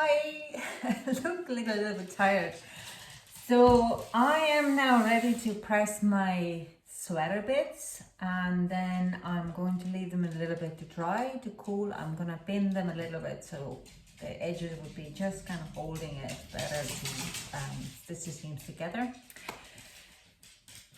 Hi, I look like a little bit tired. So I am now ready to press my sweater bits, and then I'm going to leave them a little bit to dry, to cool. I'm going to bend them a little bit so the edges would be just kind of holding it better to stitch the seams together.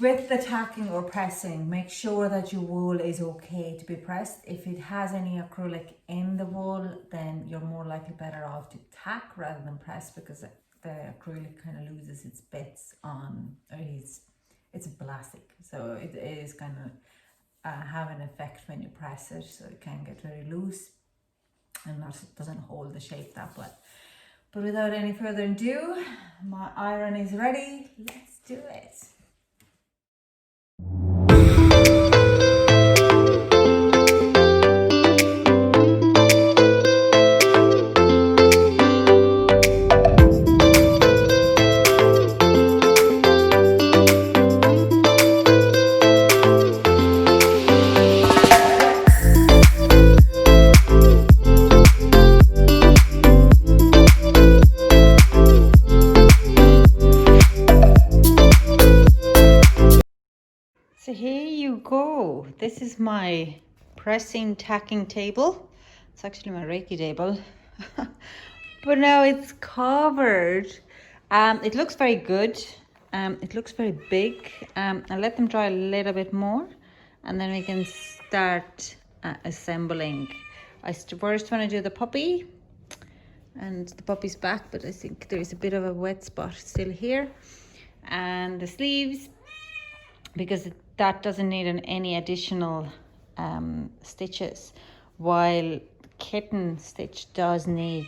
With the tacking or pressing, make sure that your wool is okay to be pressed. If it has any acrylic in the wool, then you're more likely better off to tack rather than press, because the acrylic kind of loses its bits on, or it's a plastic, so it is kind of have an effect when you press it, so it can get very loose and that doesn't hold the shape that well. But without any further ado, my iron is ready. Let's do it. So here you go. This is my pressing tacking table. It's actually my Reiki table. But now it's covered. It looks very good. It looks very big. I'll let them dry a little bit more and then we can start assembling. I first want to do the puppy, and the puppy's back, but I think there's a bit of a wet spot still here. And the sleeves, because that doesn't need any additional stitches, while kitten stitch does need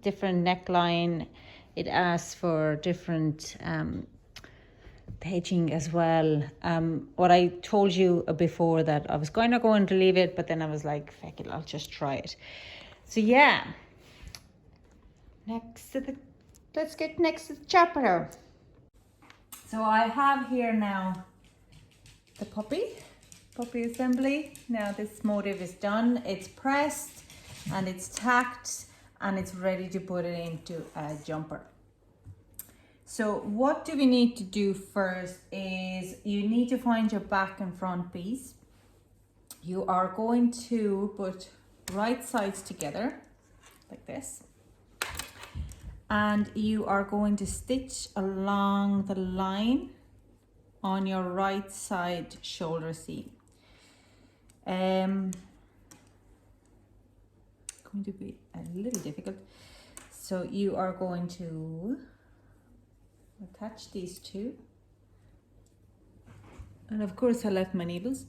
different neckline. It asks for different edging as well. What I told you before, that I was going to go and leave it, but then I was like, feck it, I'll just try it. So yeah, let's get next to the chapter. So I have here now the puppy assembly. Now this motif is done, it's pressed and it's tacked and it's ready to put it into a jumper. So what do we need to do first is you need to find your back and front piece. You are going to put right sides together like this, and you are going to stitch along the line on your right side shoulder seam. Going to be a little difficult. So you are going to attach these two, and of course I left my needles.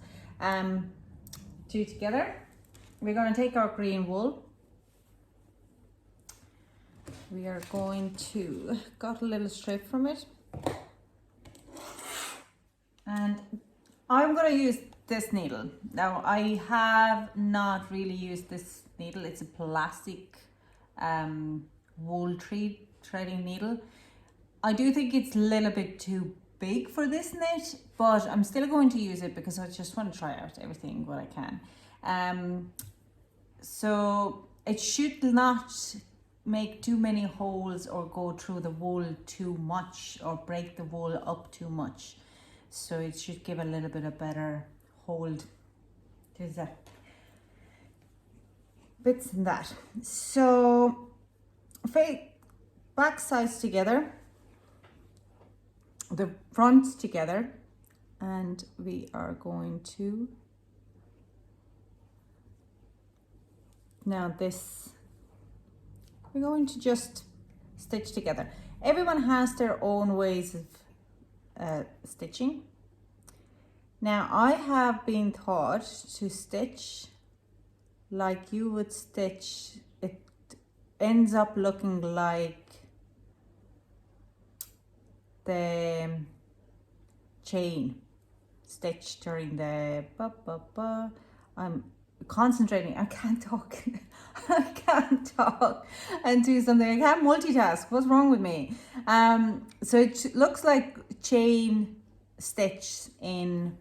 Two together. We're going to take our green wool. We are going to cut a little strip from it, and I'm going to use this needle. Now I have not really used this needle. It's a plastic wool threading needle. I do think it's a little bit too big for this knit, but I'm still going to use it because I just want to try out everything what I can. So it should not make too many holes or go through the wool too much or break the wool up too much. So it should give a little bit of better hold. There's that bits in that. So back sides together, the fronts together, and we are going to now this we're going to just stitch together. Everyone has their own ways of stitching. Now I have been taught to stitch like you would stitch. It ends up looking like the chain stitch during the I'm concentrating. I can't talk. I can't talk and do something. I can't multitask. What's wrong with me? So it looks like chain stitch in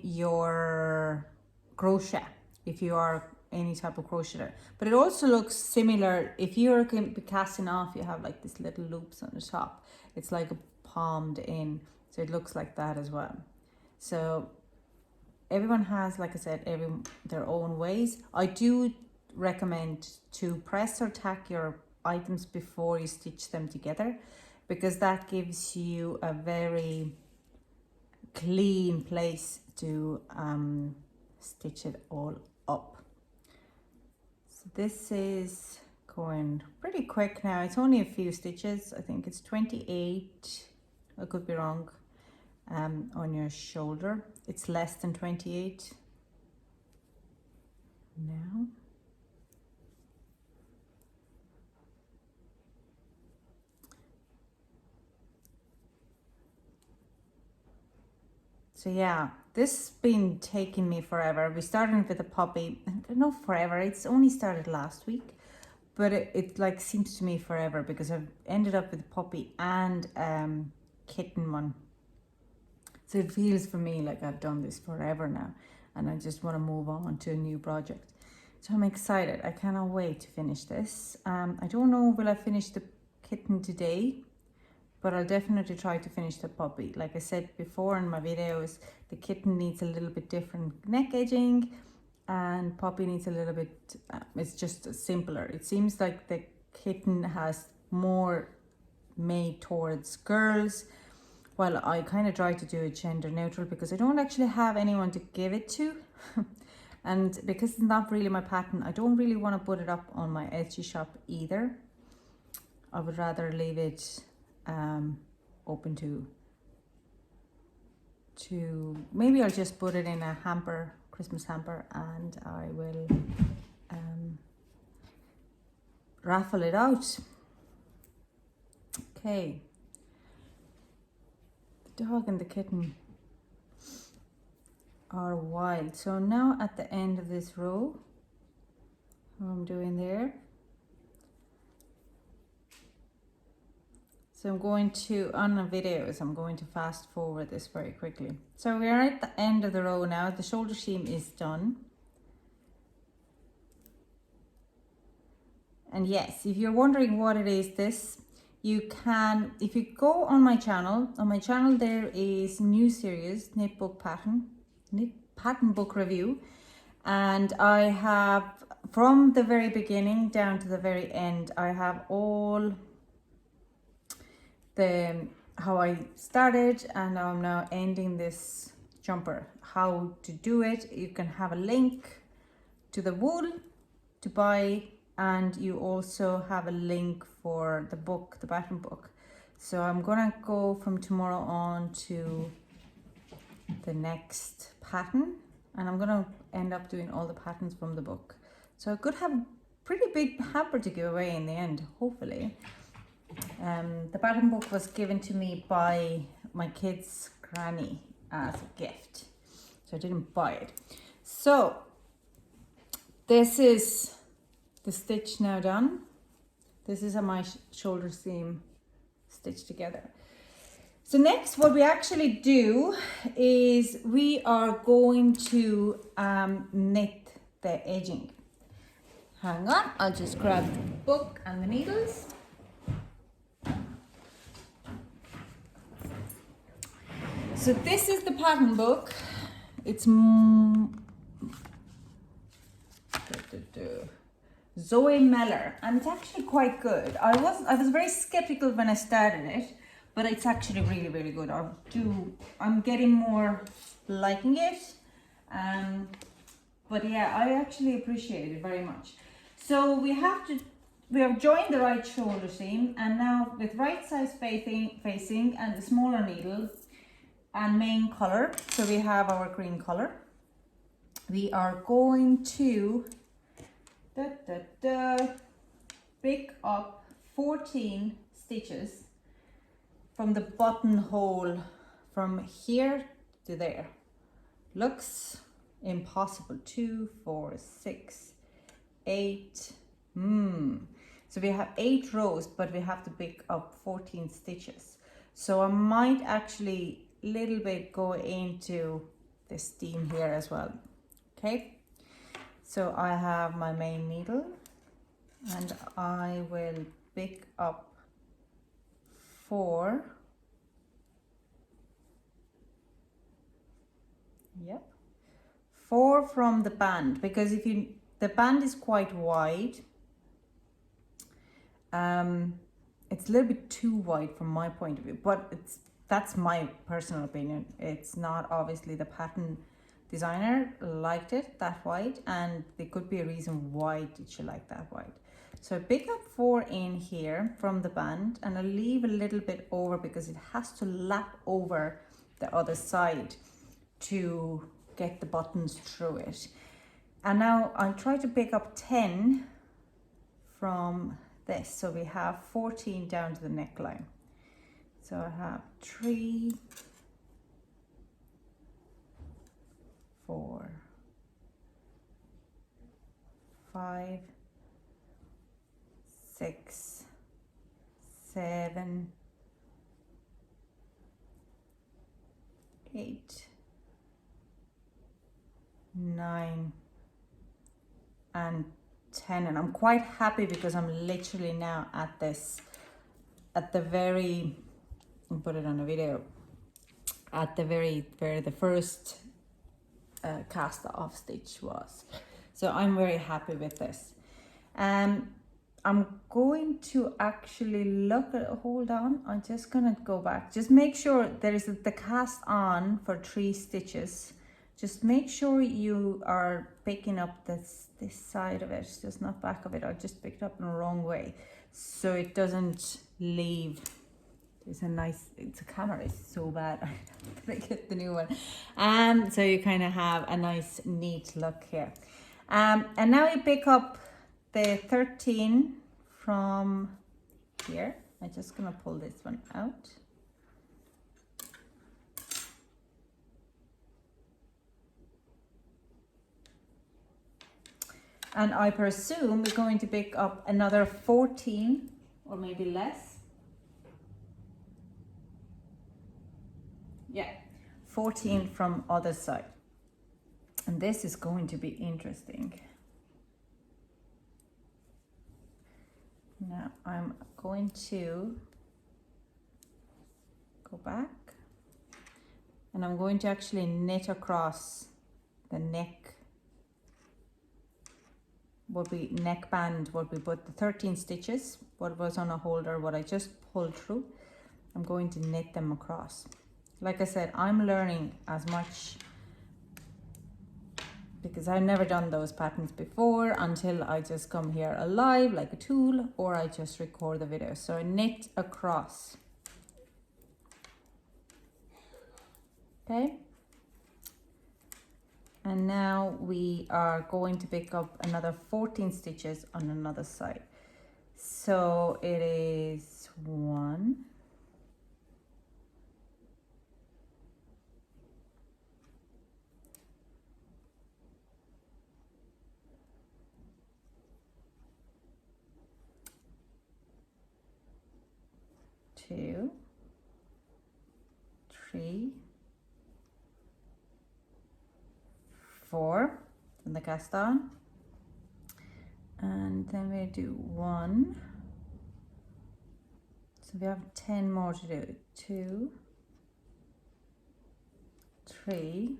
your crochet. If you are any type of crochet. But it also looks similar. If you're going to be casting off, you have like this little loops on the top. It's like a palmed in, so it looks like that as well. So everyone has, like I said, their own ways. I do recommend to press or tack your items before you stitch them together, because that gives you a very clean place to stitch it all up. So this is going pretty quick now. It's only a few stitches. I think it's 28, I could be wrong, on your shoulder. It's less than 28 now. So yeah, this has been taking me forever. We started with a puppy, not forever, it's only started last week, but it like seems to me forever, because I've ended up with a puppy and kitten one. So it feels for me like I've done this forever now, and I just want to move on to a new project. So I'm excited. I cannot wait to finish this. I don't know, will I finish the kitten today? But I'll definitely try to finish the puppy. Like I said before in my videos, the kitten needs a little bit different neck edging, and puppy needs a little bit, it's just simpler. It seems like the kitten has more made towards girls, while I kind of try to do it gender neutral, because I don't actually have anyone to give it to. And because it's not really my pattern, I don't really want to put it up on my Etsy shop either. I would rather leave it open to maybe I'll just put it in a hamper, Christmas hamper, and I will raffle it out. Okay, the dog and the kitten are wild. So now at the end of this row, what I'm doing there, so I'm going to, on the videos, I'm going to fast forward this very quickly. So we're at the end of the row now. The shoulder seam is done. And yes, if you're wondering what it is, this, you can, if you go on my channel there is new series, knit pattern book review. And I have, from the very beginning down to the very end, I have all how I started and I'm now ending this jumper, how to do it. You can have a link to the wool to buy, and you also have a link for the book, the pattern book. So I'm gonna go from tomorrow on to the next pattern, and I'm gonna end up doing all the patterns from the book. So I could have a pretty big hamper to give away in the end, hopefully. The pattern book was given to me by my kid's granny as a gift, so I didn't buy it. So this is the stitch now done. This is how my shoulder seam stitched together. So next, what we actually do is we are going to knit the edging. Hang on, I'll just grab the book and the needles. So this is the pattern book. It's Zoe Möller, and it's actually quite good. I was very skeptical when I started it, but it's actually really, really good. I'm getting more liking it. But yeah, I actually appreciate it very much. So we have joined the right shoulder seam, and now with right size facing and the smaller needle and main color, so we have our green color, we are going to pick up 14 stitches from the buttonhole from here to there. Looks impossible. 2, 4, 6, 8. So we have 8 rows, but we have to pick up 14 stitches. So I might actually little bit go into the seam here as well. Okay, So I have my main needle and I will pick up 4. Yep. 4 from the band, because the band is quite wide. It's a little bit too wide from my point of view, but that's my personal opinion. It's not, obviously the pattern designer liked it that wide, and there could be a reason why did she like that wide. So I pick up 4 in here from the band, and I leave a little bit over because it has to lap over the other side to get the buttons through it. And now I'll try to pick up 10 from this. So we have 14 down to the neckline. So I have 3, 4, 5, 6, 7, 8, 9, and 10. And I'm quite happy because I'm literally now at this, at the very, I'll put it on a video, at the very where the first cast off stitch was. So I'm very happy with this. I'm going to actually look at, hold on, I'm just gonna go back. Just make sure there is the cast on for 3 stitches. Just make sure you are picking up this side of it, just not back of it. I just picked up in the wrong way, so it doesn't leave. It's a nice, it's a camera, it's so bad. I have to get the new one. So you kind of have a nice neat look here. And now you pick up the 13 from here. I'm just gonna pull this one out. And I presume we're going to pick up another 14 or maybe less. Yeah, 14 from other side. And this is going to be interesting. Now I'm going to go back, and I'm going to actually knit across the neck, what we neckband, what we put the 13 stitches, what was on a holder, what I just pulled through. I'm going to knit them across. Like I said, I'm learning as much because I've never done those patterns before until I just come here alive like a tool, or I just record the video. So I knit across. Okay. And now we are going to pick up another 14 stitches on another side. So it is 1, 2, 3, 4 from the cast on, and then we do 1. So we have 10 more to do. 2, 3,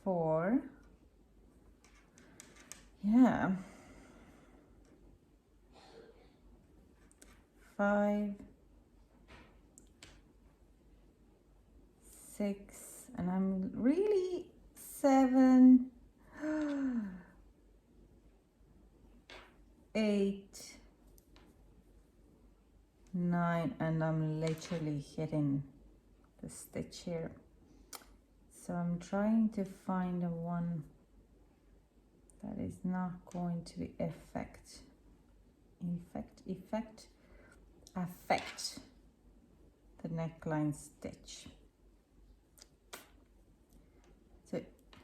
4. Yeah. 5, 6, and I'm really 7, 8, 9, and I'm literally hitting the stitch here. So I'm trying to find a one that is not going to be affect the neckline stitch. So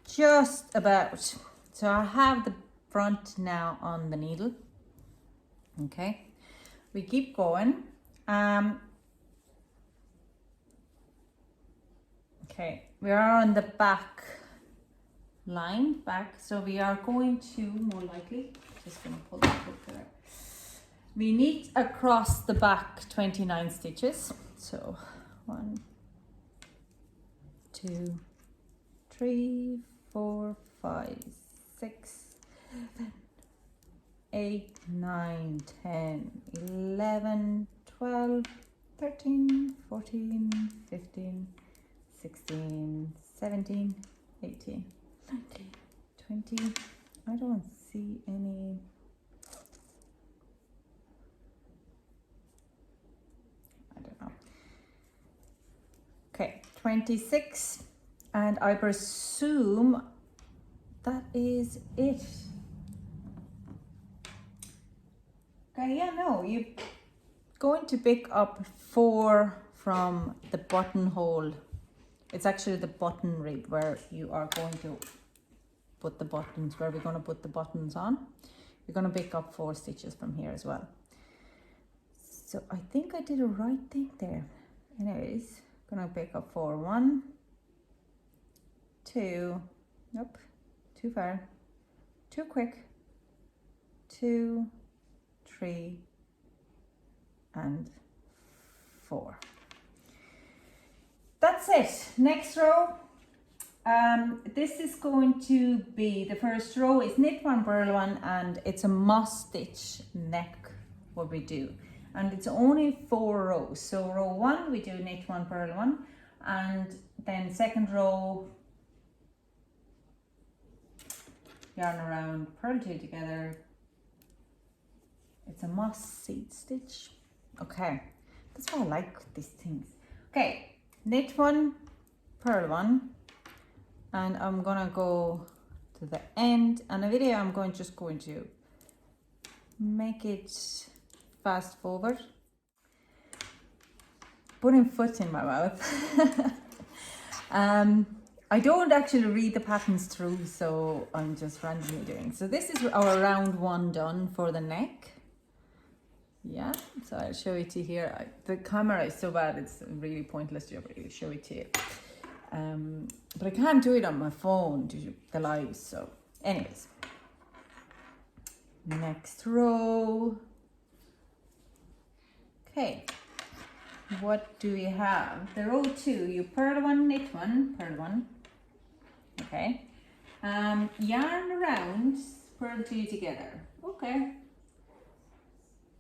just about. So I have the front now on the needle. Okay, we keep going, Okay, we are on the back line, so we are going to, more likely, just going to pull that hook there. We knit across the back 29 stitches. So 1, 2, 3, 4, 5, 6, 7, 8, 9, 10, 11, 12, 13, 14, 15, 16, 17, 18, 19, 20. I don't see any. I don't know. Okay, 26, and I presume that is it. Okay, yeah, no, you're going to pick up 4 from the buttonhole. It's actually the button rib where you are going to put the buttons, where we're going to put the buttons on. You're going to pick up 4 stitches from here as well. So I think I did a right thing there. Anyways, gonna pick up 4. 1, 2, nope, too far, too quick, 2, 3, and 4. That's it. Next row. This is going to be, the first row is knit 1, purl 1, and it's a moss stitch neck what we do, and it's only 4 rows. So row 1 we do knit 1, purl 1, and then second row yarn around, purl 2 together. It's a moss seed stitch. Okay, that's why I like these things. Okay, knit 1, purl 1, and I'm gonna go to the end. And the video I'm just going to make it fast forward. Putting foot in my mouth. I don't actually read the patterns through, so I'm just randomly doing. So this is our round 1 done for the neck. Yeah, so I'll show it to you here. The camera is so bad, it's really pointless to really show it to you. But I can't do it on my phone, the live, so anyways. Next row. Okay, what do we have? The row 2, you purl 1, knit 1, purl 1. Okay, yarn around, purl 2 together. Okay,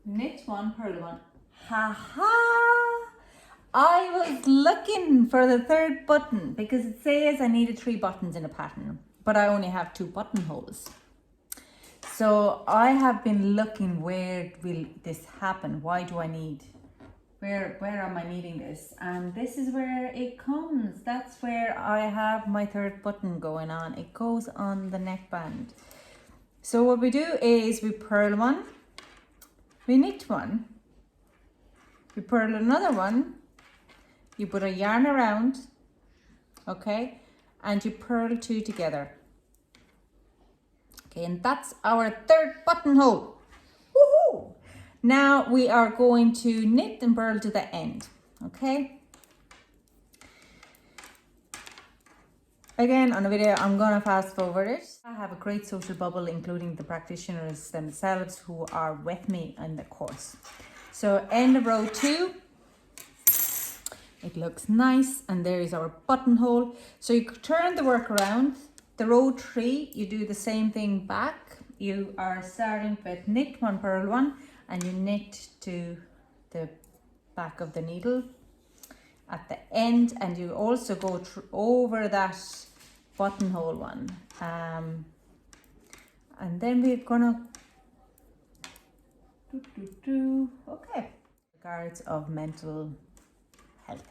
knit 1, purl 1. Ha ha! I was looking for the 3rd button because it says I needed 3 buttons in a pattern, but I only have 2 buttonholes. So I have been looking, where will this happen? Why do I need, where am I needing this? And this is where it comes. That's where I have my 3rd button going on. It goes on the neckband. So what we do is we purl 1, we knit 1, we purl another 1, you put a yarn around, okay, and you purl 2 together. Okay, and that's our 3rd buttonhole. Woohoo! Now we are going to knit and purl to the end, okay? Again, on a video, I'm gonna fast forward it. I have a great social bubble, including the practitioners themselves who are with me in the course. So end of row 2, it looks nice, and there is our buttonhole. So you turn the work around. The row 3, you do the same thing back. You are starting with knit 1, purl 1, and you knit to the back of the needle at the end, and you also go over that buttonhole one. And then we're gonna okay, regards of mental health.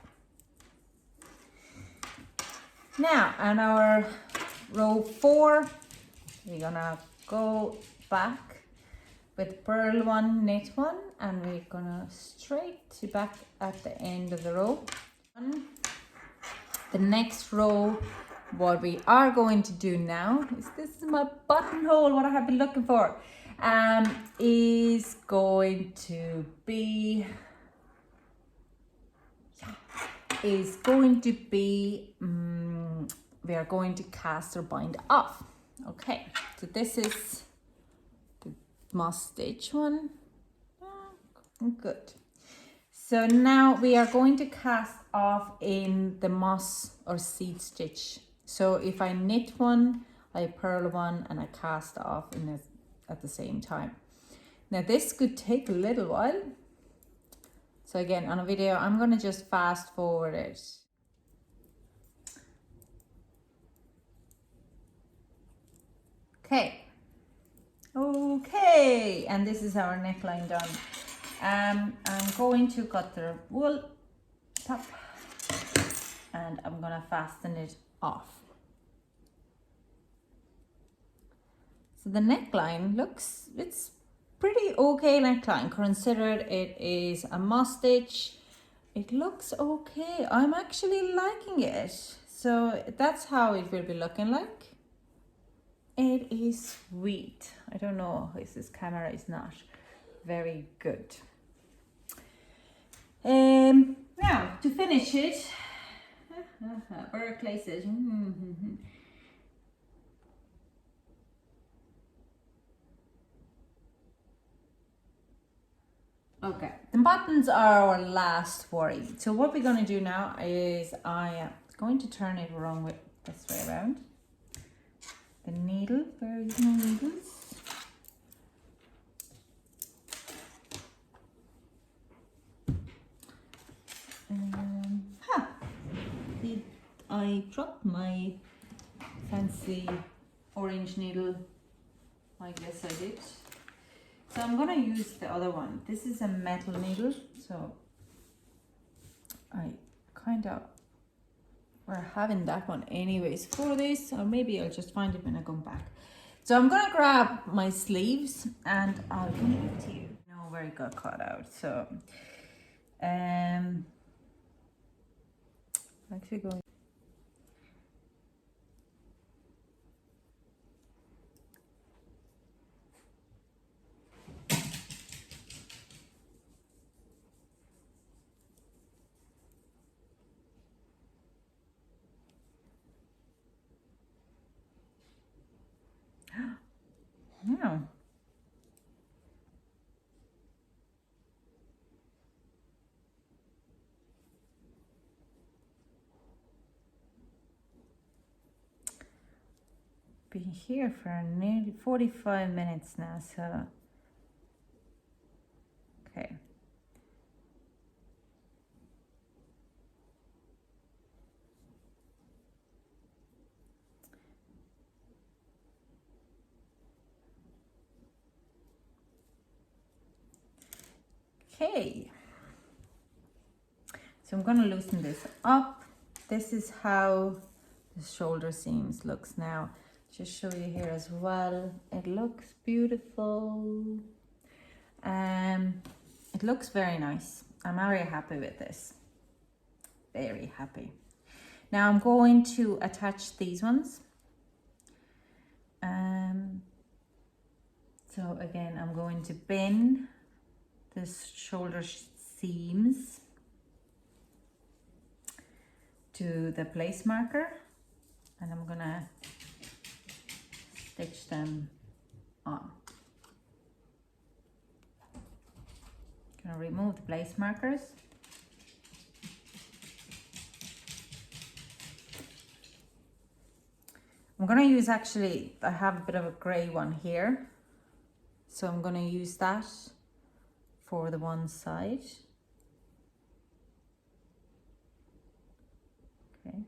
Now, on our row 4, we're gonna go back with purl 1, knit 1, and we're gonna straight to back at the end of the row. The next row, what we are going to do now is, this is my buttonhole, what I have been looking for, is going to be is going to be, we are going to cast or bind off. Okay, so this is the moss stitch one. Good. So now we are going to cast off in the moss or seed stitch. So if I knit one, I purl one, and I cast off in it at the same time. Now this could take a little while. So again, on a video, I'm going to just fast forward it. Okay, and this is our neckline done. I'm going to cut the wool top, and I'm going to fasten it off. So the neckline looks, it's pretty okay neckline, considered it is a moss stitch. It looks okay. I'm actually liking it. So that's how it will be looking like. It is sweet. I don't know if this camera is not very good. Now to finish it, Berkeley says, okay, the buttons are our last worry. So what we're going to do now is I am going to turn it around with this way around. The needle, where is my needles? I dropped my fancy orange needle. I guess I did. So I'm gonna use the other one. This is a metal needle, so I kind of, we're having that one anyways for this, or maybe I'll just find it when I come back. So I'm gonna grab my sleeves and I'll give it to you. No, where it got cut out. So actually going. Yeah. Been here for nearly 45 minutes now, so okay. Okay, so I'm going to loosen this up. This is how the shoulder seams looks now. Just show you here as well. It looks beautiful. It looks very nice. I'm very happy with this. Very happy. Now I'm going to attach these ones. So again, I'm going to bend this shoulder seams to the place marker, and I'm gonna stitch them on. Gonna remove the place markers. I'm gonna use, actually, I have a bit of a gray one here, so I'm gonna use that for the one side. Okay.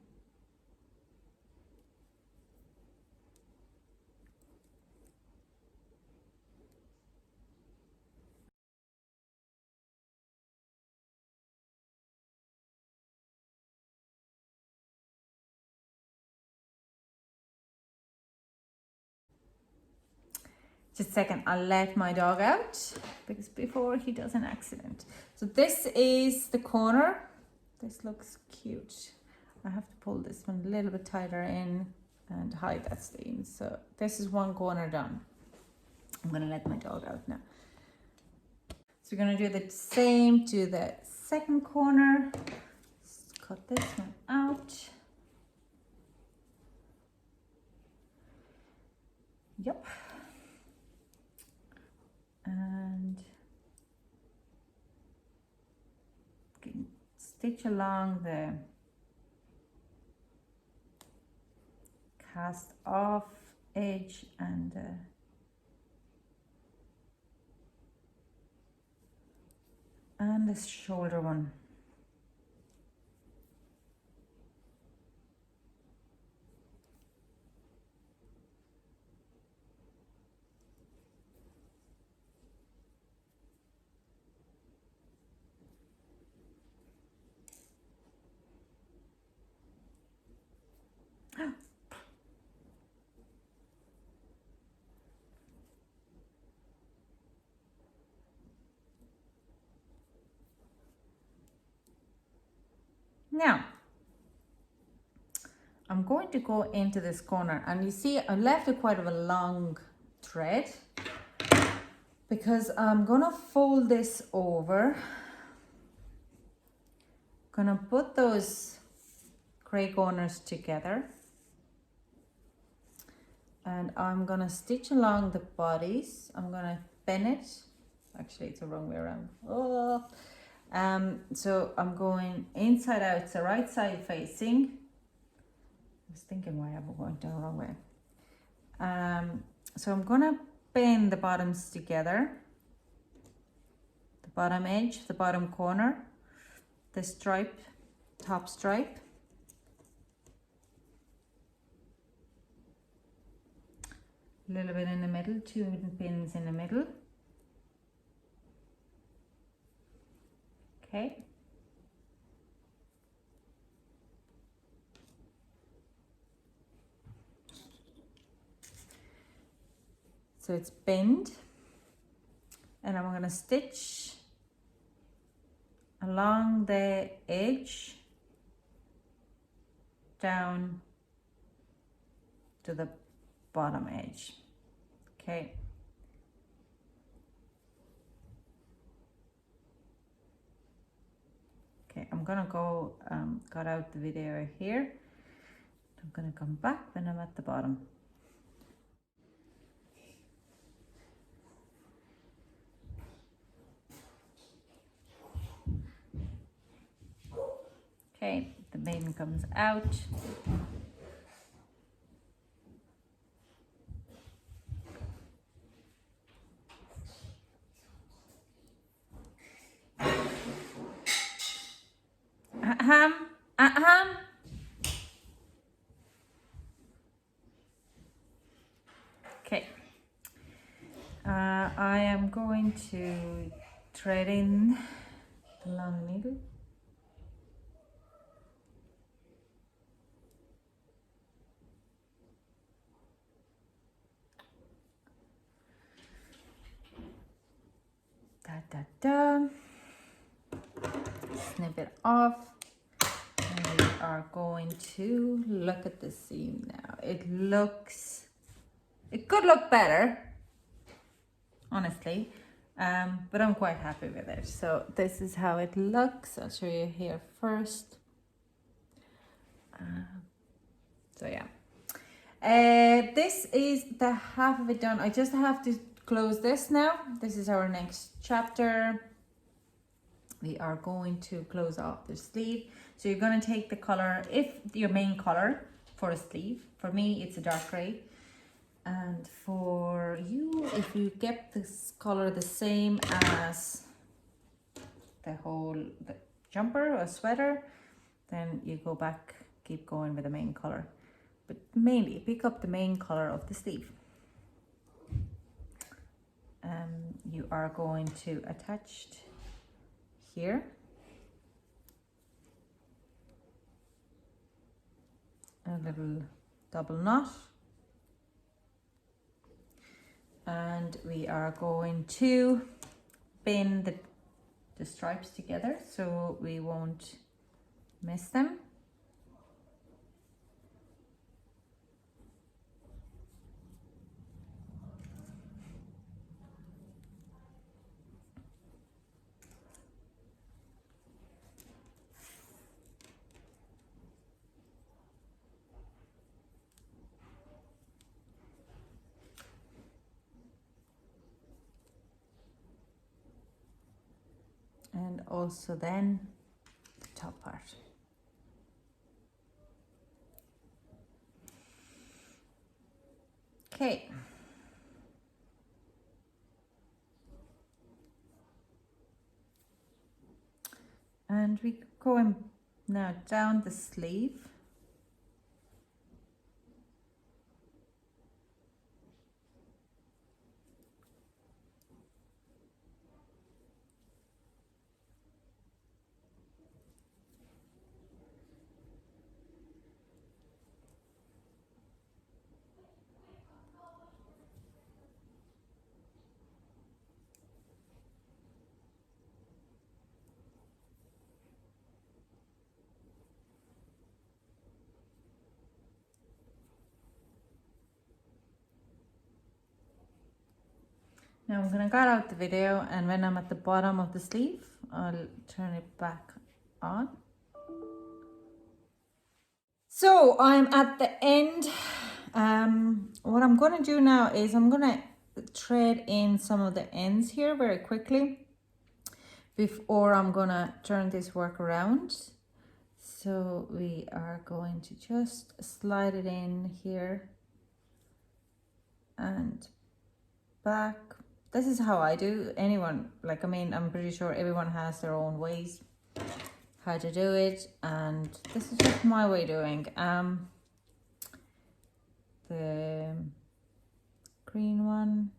Just a second, I'll let my dog out because before he does an accident. So this is the corner. This looks cute. I have to pull this one a little bit tighter in and hide that seam. So this is one corner done. I'm gonna let my dog out now. So we're gonna do the same to the second corner. cut this one out. Yep. And stitch along the cast off edge and the shoulder one. Now, I'm going to go into this corner, and you see I left it quite of a long thread because I'm gonna fold this over. Gonna put those gray corners together, and I'm gonna stitch along the bodies. I'm gonna bend it. Actually, it's the wrong way around. Oh. So I'm going inside out, so right side facing. I was thinking why I'm going down the wrong way. So I'm gonna bend the bottoms together. The bottom edge, the bottom corner, the stripe, top stripe. A little bit in the middle, 2 pins in the middle. Okay. So it's bend, and I'm going to stitch along the edge down to the bottom edge. Okay. Okay, I'm gonna go cut out the video here. I'm gonna come back when I'm at the bottom. Okay, the maiden comes out. Okay, I am going to thread in the long needle. Snip it off, and we are going to look at the seam now. It could look better, honestly, but I'm quite happy with it. So this is how it looks. I'll show you here first. So yeah, this is the half of it done. I just have to close this now. This is our next chapter. We are going to close off the sleeve. So you're going to take the color, if your main color for a sleeve, for me it's a dark gray, and for you, if you get this color the same as the jumper or sweater, then you go back, keep going with the main color, but mainly pick up the main color of the sleeve. You are going to attach here a little double knot, and we are going to bend the stripes together so we won't miss them. and also then the top part. Okay. And we go in now down the sleeve. Now I'm going to cut out the video, and when I'm at the bottom of the sleeve, I'll turn it back on. So I'm at the end. What I'm going to do now is I'm going to thread in some of the ends here very quickly before I'm going to turn this work around. So we are going to just slide it in here and back. This is how I do. Anyone, like, I mean, I'm pretty sure everyone has their own ways how to do it, and this is just my way of doing. The green one.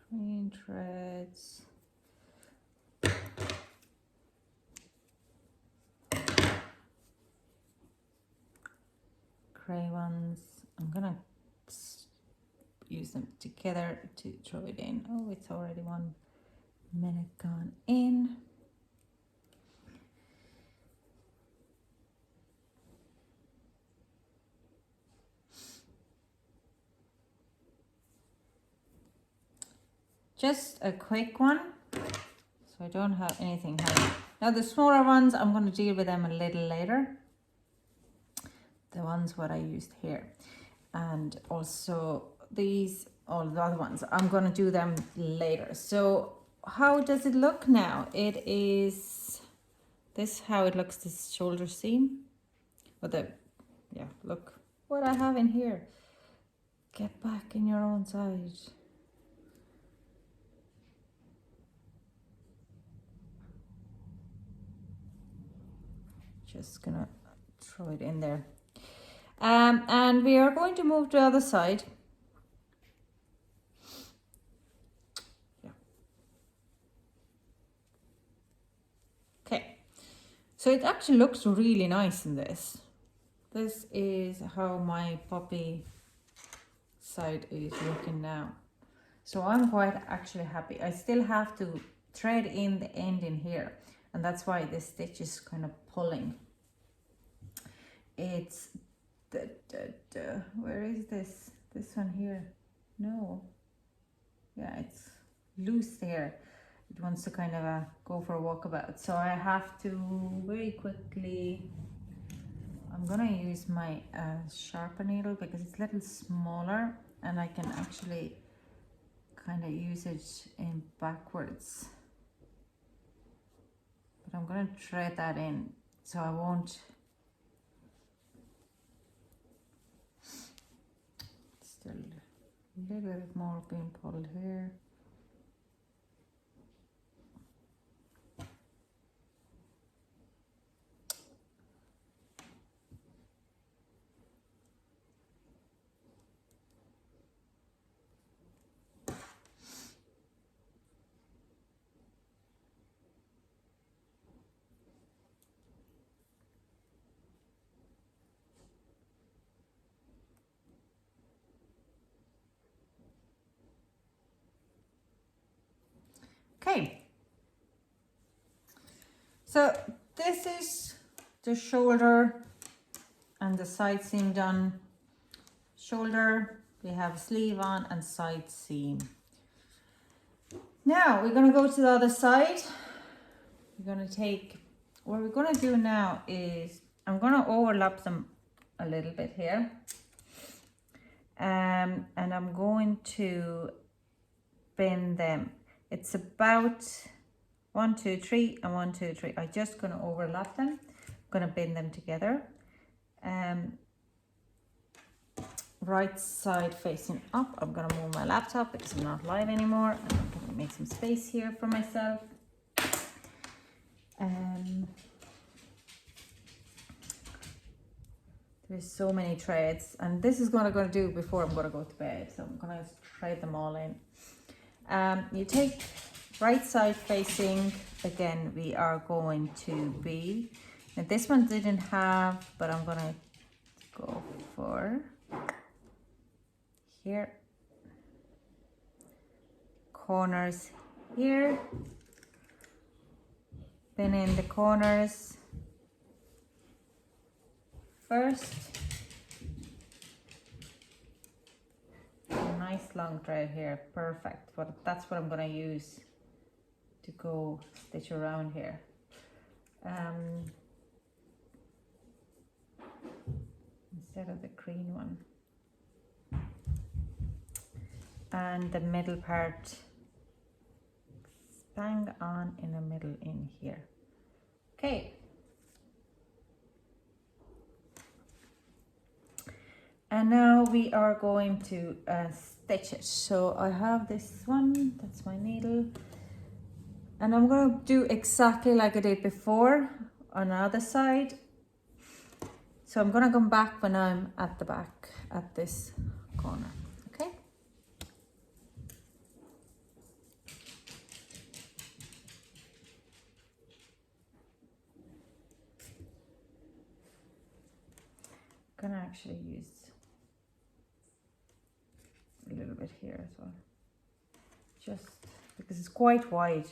Green threads. Gray ones. I'm gonna use them together to throw it in. Oh, it's already 1 minute gone in. Just a quick one, so I don't have anything heavy. Now the smaller ones, I'm going to deal with them a little later. The ones what I used here, and also these, all the other ones, I'm going to do them later. So how does it look now? It is this how it looks, this shoulder seam. But yeah, look what I have in here. Get back in your own side. Just gonna throw it in there. And we are going to move to the other side. Yeah. Okay. So it actually looks really nice in this. This is how my puppy side is looking now. So I'm quite actually happy. I still have to thread in the end in here, and that's why this stitch is kind of pulling. It's where is this? This one here? No. Yeah, it's loose there. It wants to kind of go for a walkabout. So I have to very quickly, I'm gonna use my sharper needle because it's a little smaller, and I can actually kind of use it in backwards. But I'm gonna thread that in so I won't. Still a little bit more being pulled here. Okay, so this is the shoulder and the side seam done. Shoulder, We have sleeve on and side seam. Now we're going to go to the other side. We're going to take, what we're going to do now is, I'm going to overlap them a little bit here. And I'm going to bend them. It's about 1, 2, 3 and 1, 2, 3. I'm just going to overlap them. I'm going to bend them together. Right side facing up. I'm going to move my laptop because I'm not live anymore. And I'm going to make some space here for myself. There's so many threads, and this is what I'm going to do before I'm going to go to bed. So I'm going to thread them all in. You take right side facing. Again, we are going to be, and this one didn't have, but I'm going to go for here, corners here, pin in the corners first. A nice long thread here, perfect. But that's what I'm going to use to go stitch around here. Instead of the green one. And the middle part, bang on in the middle in here. Okay. And now we are going to stitch it. So I have this one, that's my needle. And I'm going to do exactly like I did before on the other side. So I'm going to come back when I'm at the back, at this corner. Okay. I'm going to actually use a little bit here as well, just because it's quite wide.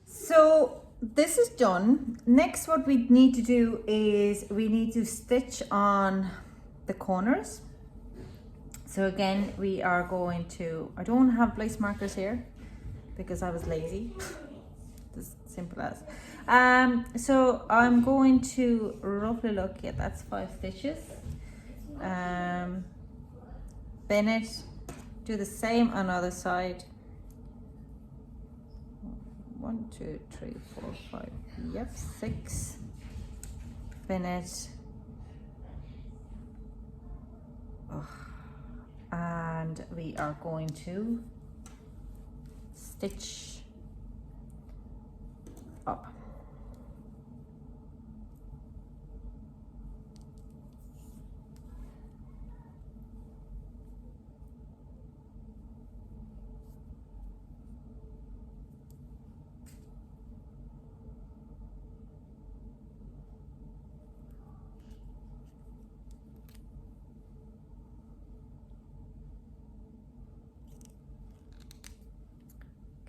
So this is done. Next, what we need to do is we need to stitch on the corners. So again, we are going to, I don't have lace markers here because I was lazy. As simple as. So I'm going to roughly look, yeah, that's 5 stitches. Bend it, do the same on the other side. 1, 2, 3, 4, 5, yep, 6. Finish. Oh. And we are going to stitch up.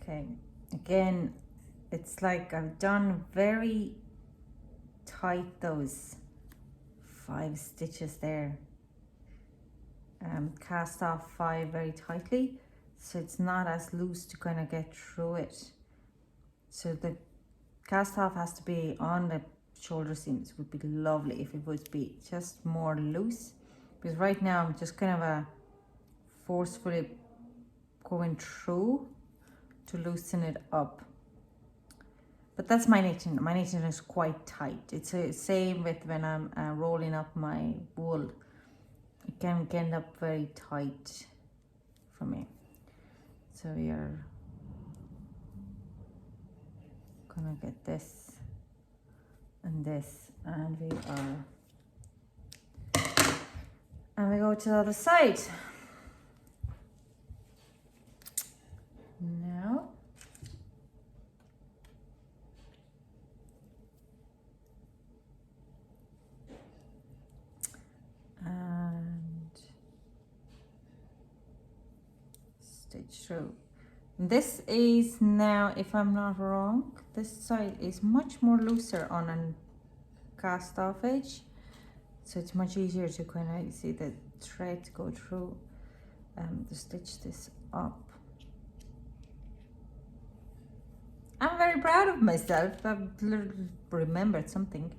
Okay, again, it's like I've done very tight those 5 stitches there. Cast off 5 very tightly, so it's not as loose to kind of get through it. So the cast off has to be on the shoulder seams. It would be lovely if it would be just more loose, because right now I'm just kind of forcefully going through to loosen it up. But that's my knitting. My knitting is quite tight. It's the same with when I'm rolling up my wool. It can end up very tight for me. So we are gonna get this and this, and we go to the other side. stitch through. This is now, if I'm not wrong, this side is much more looser on a cast off edge, so it's much easier to kind of see the thread go through to stitch this up. I'm very proud of myself. I've remembered something.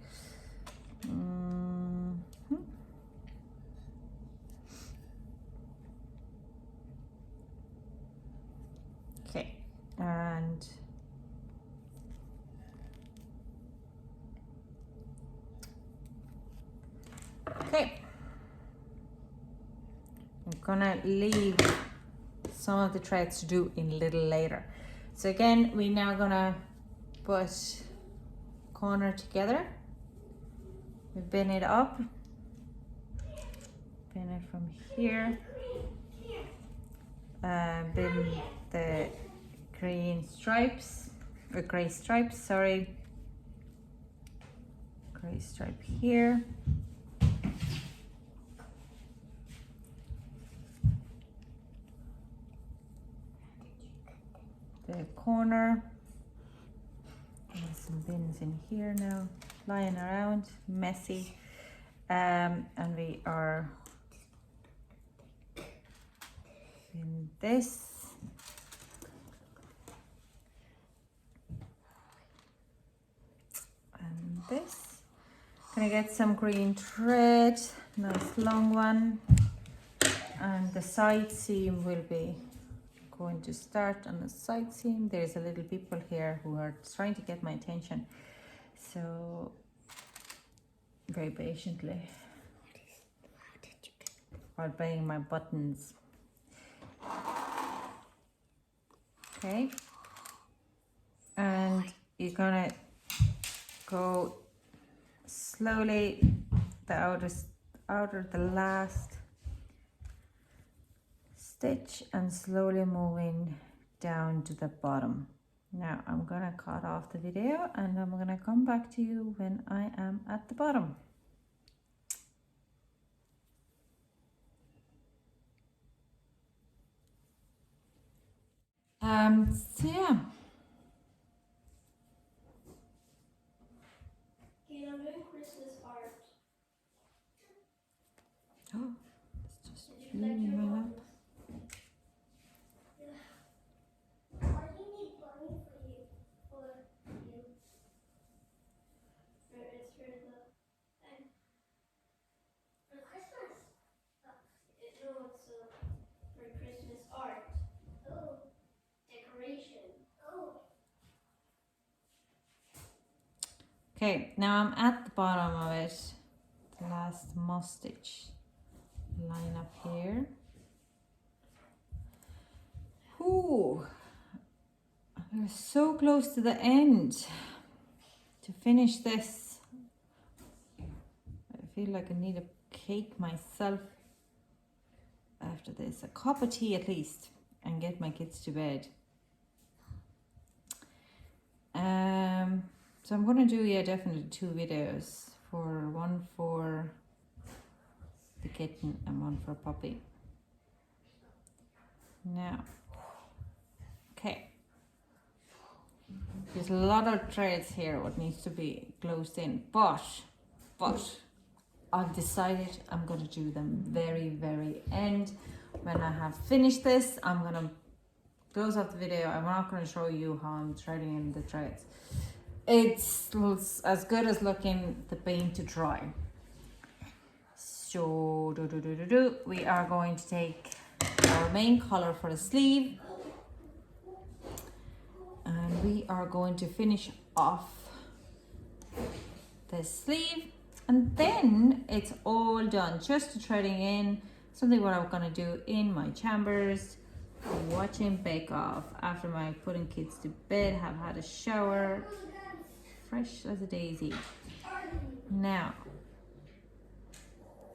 Okay, and okay, I'm gonna leave some of the threads to do in a little later. So again, we're now gonna put corner together. We bend it up, bend it from here, bend the green stripes, or gray stripes, sorry, gray stripe here. The corner, there's some bins in here now, lying around, messy, and we are in this. And this. Gonna get some green thread, nice long one, and the side seam will be going to start on the side seam. There's a little people here who are trying to get my attention, so very patiently while buying my buttons. Okay, and you're gonna go slowly the last stitch and slowly moving down to the bottom. Now I'm gonna cut off the video and I'm gonna come back to you when I am at the bottom. So yeah. Okay, I'm doing Christmas art. Oh, it's just leaving my lap. Why do you need bunny for you? For you? It's for the thing. For Christmas? No, it's for Christmas art. Oh. Decoration. Oh. Okay, now I'm at the bottom of it. The last moss stitch. Line up here. Ooh, we're so close to the end to finish this. I feel like I need a cake myself after this, a cup of tea at least, and get my kids to bed. So I'm gonna do, yeah, definitely 2 videos, one for the kitten and one for puppy. Now, okay, there's a lot of threads here what needs to be closed in, but I've decided I'm going to do them very end. When I have finished this, I'm going to close off the video. I'm not going to show you how I'm threading in the threads. It's as good as looking the paint to dry. So we are going to take our main color for the sleeve, and we are going to finish off the sleeve, and then it's all done. Just threading in, something what I'm gonna do in my chambers, watching Bake Off after my putting kids to bed, have had a shower, fresh as a daisy. Now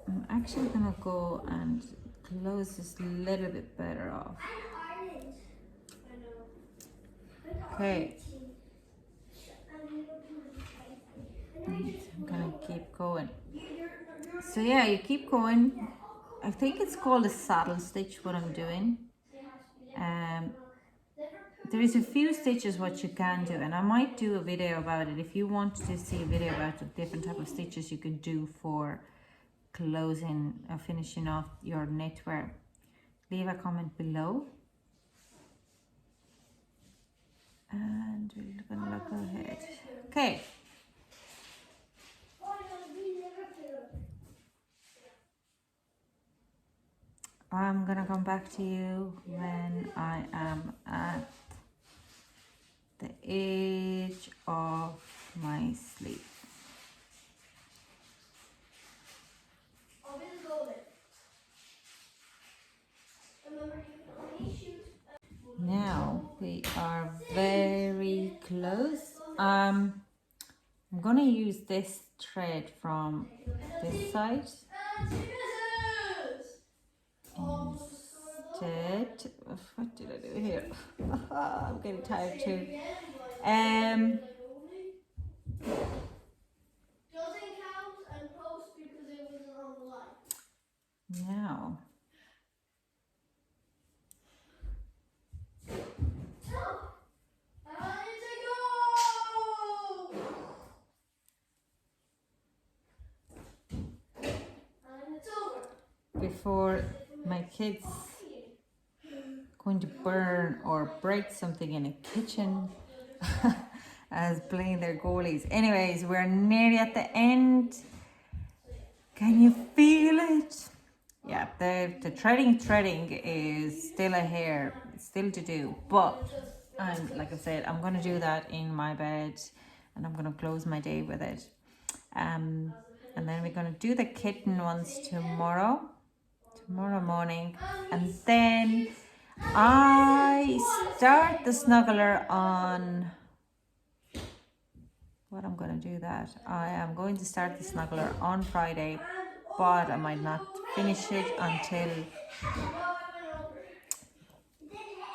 I'm actually gonna go and close this a little bit better off. Okay, I'm gonna keep going. So yeah, you keep going. I think it's called a saddle stitch what I'm doing. There is a few stitches what you can do, and I might do a video about it. If you want to see a video about the different type of stitches you can do for closing or finishing off your knitwear, leave a comment below. And we're gonna look ahead. Okay. I'm gonna come back to you when I am at the edge of my sleeve. Now we are very close. I'm gonna use this thread from this side instead. What did I do here? I'm getting tired too. Doesn't count and post because it wasn't on the line. Now. Before my kids going to burn or break something in a kitchen as playing their goalies. Anyways, we're nearly at the end. Can you feel it? Yeah, the threading is still a hair, still to do, but like I said, I'm gonna do that in my bed and I'm gonna close my day with it. And then we're gonna do the kitten ones tomorrow morning, and then I start the snuggler on what I'm going to do that. I am going to start the snuggler on Friday, but I might not finish it until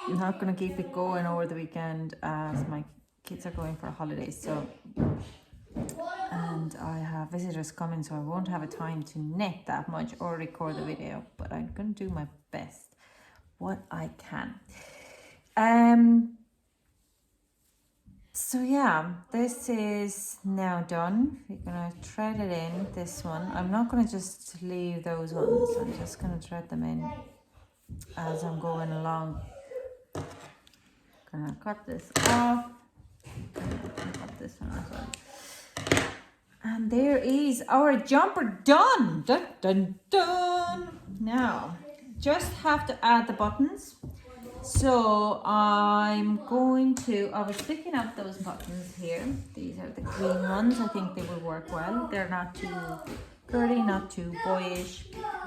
I'm not going to keep it going over the weekend as my kids are going for holidays. So and I have visitors coming, so I won't have a time to knit that much or record the video, but I'm going to do my best what I can. So yeah, this is now done. We're gonna thread it in, this one. I'm not gonna just leave those ones, I'm just gonna thread them in as I'm going along. Gonna cut this off, cut this one as well. And there is our jumper done. Dun, dun, dun. Now, just have to add the buttons. So I'm going to, I was picking up those buttons here. These are the green ones. I think they will work well. They're not too curly, not too boyish.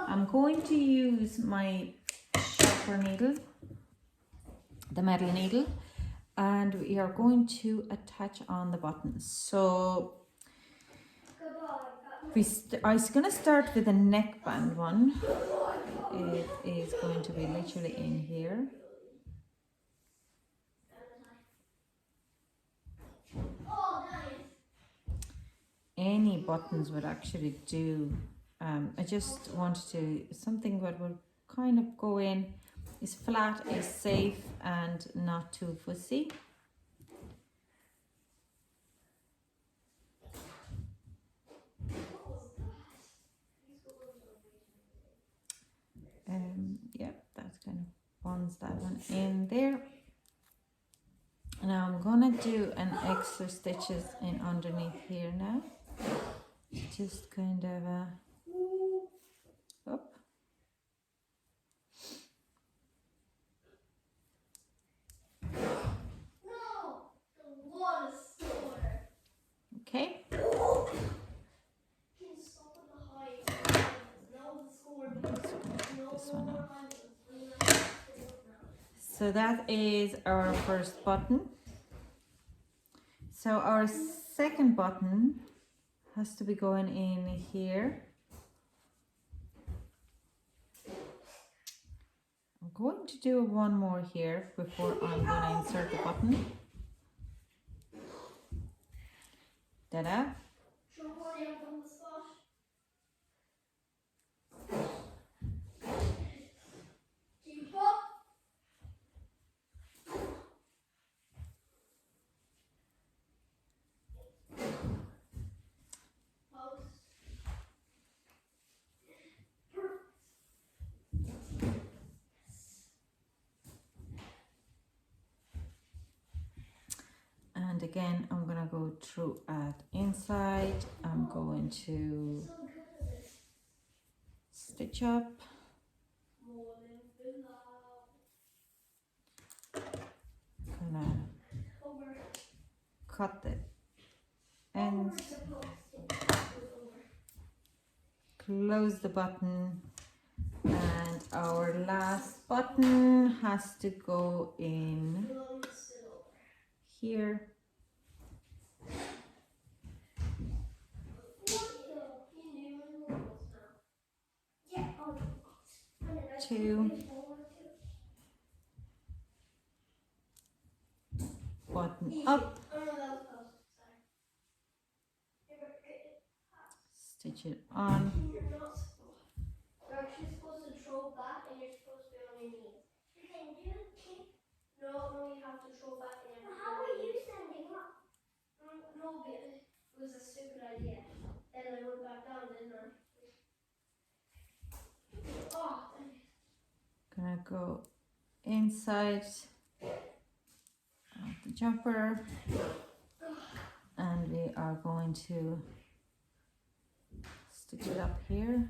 I'm going to use my sharper needle, the metal needle, and we are going to attach on the buttons. So I'm going to start with the neckband one. It is going to be literally in here. Any buttons would actually do. I just wanted to, something that would kind of go in, is flat, is safe, and not too fussy. Yep, that's kind of bonds that one in there. Now I'm gonna do an extra stitches in underneath here now. Just kind of up. Okay. This one off. So that is our first button. So our second button has to be going in here. I'm going to do one more here before I'm going to insert the button. Ta-da! again, I'm gonna go through at inside. I'm going to stitch up. Gonna cut the ends, close the button, and our last button has to go in here. Two. Button up. Stitch it on. You're actually supposed to throw back and you're supposed to be on your knees. No, you have to throw back and you're how are you standing up? No, it was a stupid idea. Then I went back down, didn't I? Oh, Gonna go inside of the jumper, and we are going to stitch it up here.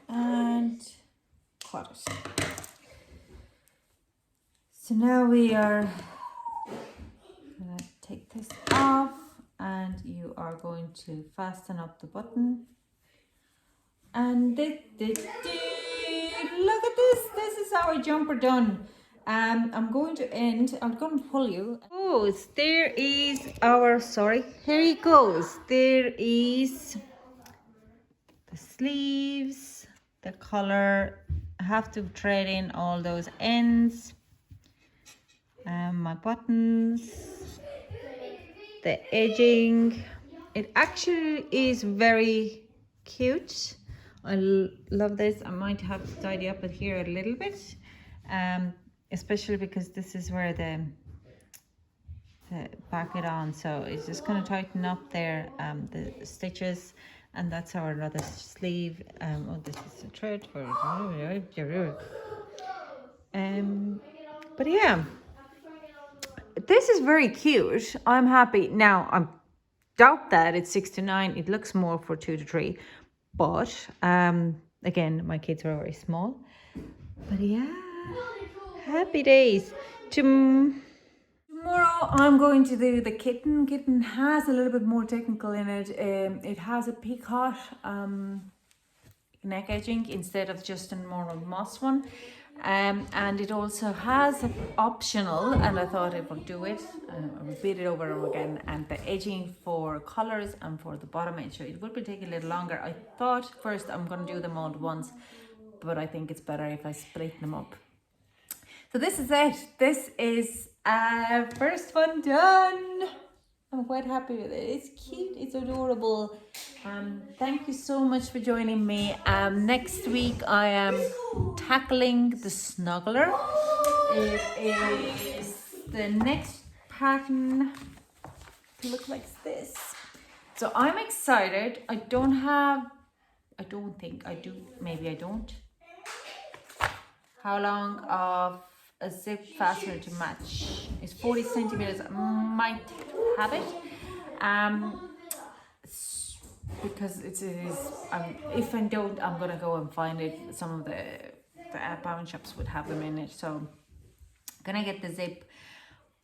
And cut it. So now we are gonna take this off, and you are going to fasten up the button. And look at this. This is our jumper done. I'm going to pull you. Oh, there is our, sorry, here it goes. There is the sleeves, the collar. I have to thread in all those ends. My buttons, the edging. It actually is very cute. I love this. I might have to tidy up it here a little bit, especially because this is where the back it on, so it's just going to tighten up there the stitches, and that's our other sleeve. Oh, this is a thread for but yeah, this is very cute. I'm happy now. I doubt that it's 6 to 9. It looks more for 2 to 3, but again, my kids are very small. But yeah, happy days. Tomorrow I'm going to do the kitten. Kitten has a little bit more technical in it. It has a peacock neck edging instead of just a normal moss one. And it also has an optional, and I thought it would do it. I repeat it over and over again, and the edging for collars and for the bottom edge. So it would be taking a little longer. I thought first I'm going to do them all at once, but I think it's better if I split them up. So this is it. This is first one done. I'm quite happy with it. It's cute, it's adorable. Thank you so much for joining me. Next week I am tackling the snuggler. It is the next pattern to look like this. So I'm excited. I don't think I do, maybe I don't. How long of a zip fastener to match? It's 40 centimeters. I might have it. Because it is, if I don't, I'm gonna go and find it. Some of the pawn shops would have them in it, so I'm gonna get the zip,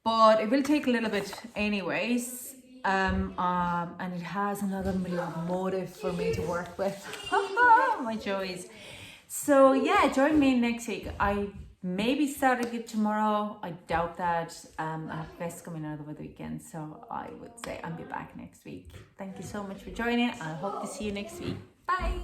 but it will take a little bit anyways. And it has another motive for me to work with. My joys. So yeah, join me next week. I maybe starting it tomorrow. I doubt that. I have guests coming out over the weekend, so I would say I'll be back next week. Thank you so much for joining. I hope to see you next week. Bye.